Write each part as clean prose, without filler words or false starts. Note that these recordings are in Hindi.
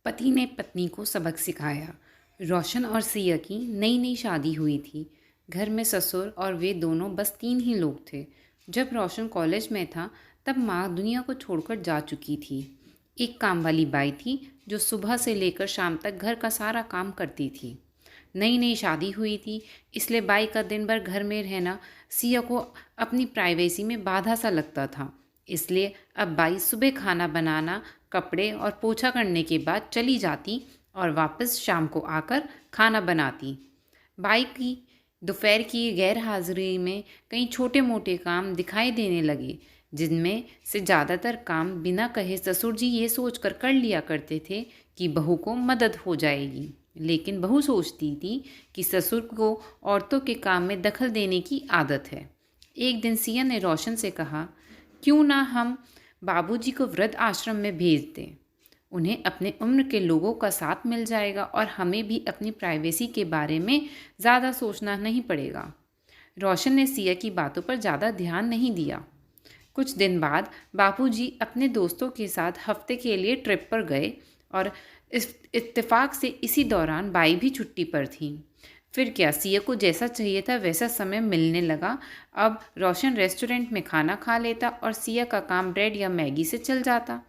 पति ने पत्नी को सबक सिखाया। रोशन और सिया की नई नई शादी हुई थी। घर में ससुर और वे दोनों बस 3 ही लोग थे। जब रोशन कॉलेज में था तब माँ दुनिया को छोड़कर जा चुकी थी। एक काम वाली बाई थी जो सुबह से लेकर शाम तक घर का सारा काम करती थी। नई नई शादी हुई थी, इसलिए बाई का दिन भर घर में रहना सिया को अपनी प्राइवेसी में बाधा सा लगता था। इसलिए अब बाई सुबह खाना बनाना, कपड़े और पोछा करने के बाद चली जाती और वापस शाम को आकर खाना बनाती। बाई की दोपहर की गैर हाजिरी में कई छोटे मोटे काम दिखाई देने लगे, जिनमें से ज़्यादातर काम बिना कहे ससुर जी ये सोचकर कर लिया करते थे कि बहू को मदद हो जाएगी। लेकिन बहू सोचती थी कि ससुर को औरतों के काम में दखल देने की आदत है। एक दिन सिया ने रोशन से कहा, क्यों ना हम बाबूजी को वृद्ध आश्रम में भेज दें। उन्हें अपने उम्र के लोगों का साथ मिल जाएगा और हमें भी अपनी प्राइवेसी के बारे में ज़्यादा सोचना नहीं पड़ेगा। रोशन ने सिया की बातों पर ज़्यादा ध्यान नहीं दिया। कुछ दिन बाद बापूजी अपने दोस्तों के साथ हफ्ते के लिए ट्रिप पर गए और इस इत्तेफाक से इसी दौरान बाई भी छुट्टी पर थी। फिर क्या, सिया को जैसा चाहिए था वैसा समय मिलने लगा। अब रोशन रेस्टोरेंट में खाना खा लेता और सिया का काम ब्रेड या मैगी से चल जाता।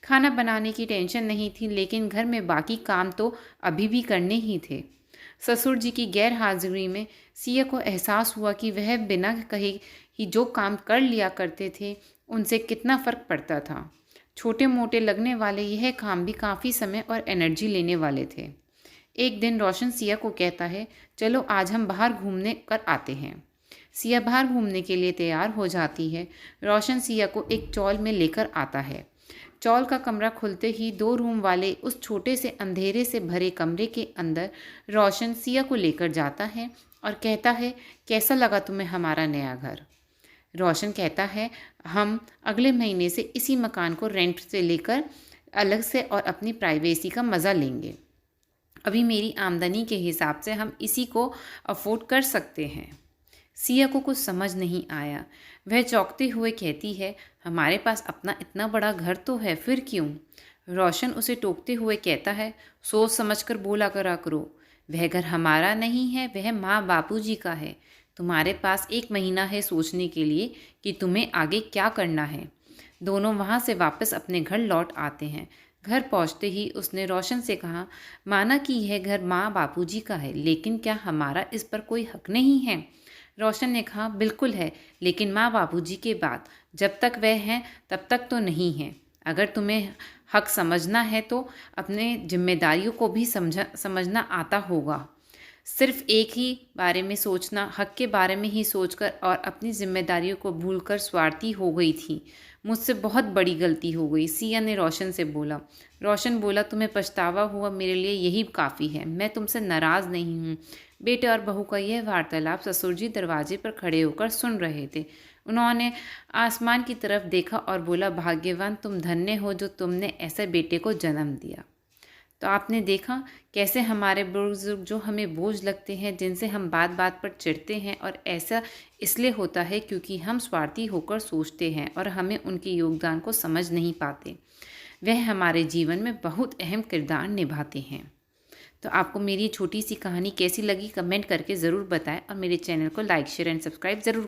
खाना बनाने की टेंशन नहीं थी, लेकिन घर में बाकी काम तो अभी भी करने ही थे। ससुर जी की गैर हाजिरी में सिया को एहसास हुआ कि वह बिना कहे ही जो काम कर लिया करते थे उनसे कितना फ़र्क पड़ता था। छोटे मोटे लगने वाले यह काम भी काफ़ी समय और एनर्जी लेने वाले थे। एक दिन रोशन सिया को कहता है, चलो आज हम बाहर घूमने कर आते हैं। सिया बाहर घूमने के लिए तैयार हो जाती है। रोशन सिया को एक चॉल में लेकर आता है। चॉल का कमरा खुलते ही 2 रूम वाले उस छोटे से अंधेरे से भरे कमरे के अंदर रोशन सिया को लेकर जाता है और कहता है, कैसा लगा तुम्हें हमारा नया घर। रोशन कहता है, हम अगले महीने से इसी मकान को रेंट से लेकर अलग से और अपनी प्राइवेसी का मज़ा लेंगे। अभी मेरी आमदनी के हिसाब से हम इसी को अफोर्ड कर सकते हैं। सिया को कुछ समझ नहीं आया। वह चौंकते हुए कहती है, हमारे पास अपना इतना बड़ा घर तो है, फिर क्यों। रोशन उसे टोकते हुए कहता है, सोच समझकर बोला करा करो। वह घर हमारा नहीं है, वह माँ बापूजी का है। तुम्हारे पास 1 महीना है सोचने के लिए कि तुम्हें आगे क्या करना है। दोनों वहाँ से वापस अपने घर लौट आते हैं। घर पहुँचते ही उसने रोशन से कहा, माना कि यह घर माँ बापूजी का है, लेकिन क्या हमारा इस पर कोई हक नहीं है। रोशन ने कहा, बिल्कुल है, लेकिन माँ बापूजी के बाद जब तक वह हैं तब तक तो नहीं है। अगर तुम्हें हक समझना है तो अपने जिम्मेदारियों को भी समझना आता होगा। सिर्फ एक ही बारे में सोचना, हक के बारे में ही सोचकर और अपनी जिम्मेदारियों को भूलकर स्वार्थी हो गई थी। मुझसे बहुत बड़ी गलती हो गई, सिया ने रोशन से बोला। रोशन बोला, तुम्हें पछतावा हुआ, मेरे लिए यही काफ़ी है, मैं तुमसे नाराज़ नहीं हूँ। बेटे और बहू का यह वार्तालाप ससुर जी दरवाजे पर खड़े होकर सुन रहे थे। उन्होंने आसमान की तरफ देखा और बोला, भाग्यवान तुम धन्य हो जो तुमने ऐसे बेटे को जन्म दिया। तो आपने देखा कैसे हमारे बुजुर्ग जो हमें बोझ लगते हैं, जिनसे हम बात बात पर चिढ़ते हैं, और ऐसा इसलिए होता है क्योंकि हम स्वार्थी होकर सोचते हैं और हमें उनके योगदान को समझ नहीं पाते। वह हमारे जीवन में बहुत अहम किरदार निभाते हैं। तो आपको मेरी छोटी सी कहानी कैसी लगी कमेंट करके ज़रूर बताएं और मेरे चैनल को लाइक शेयर एंड सब्सक्राइब ज़रूर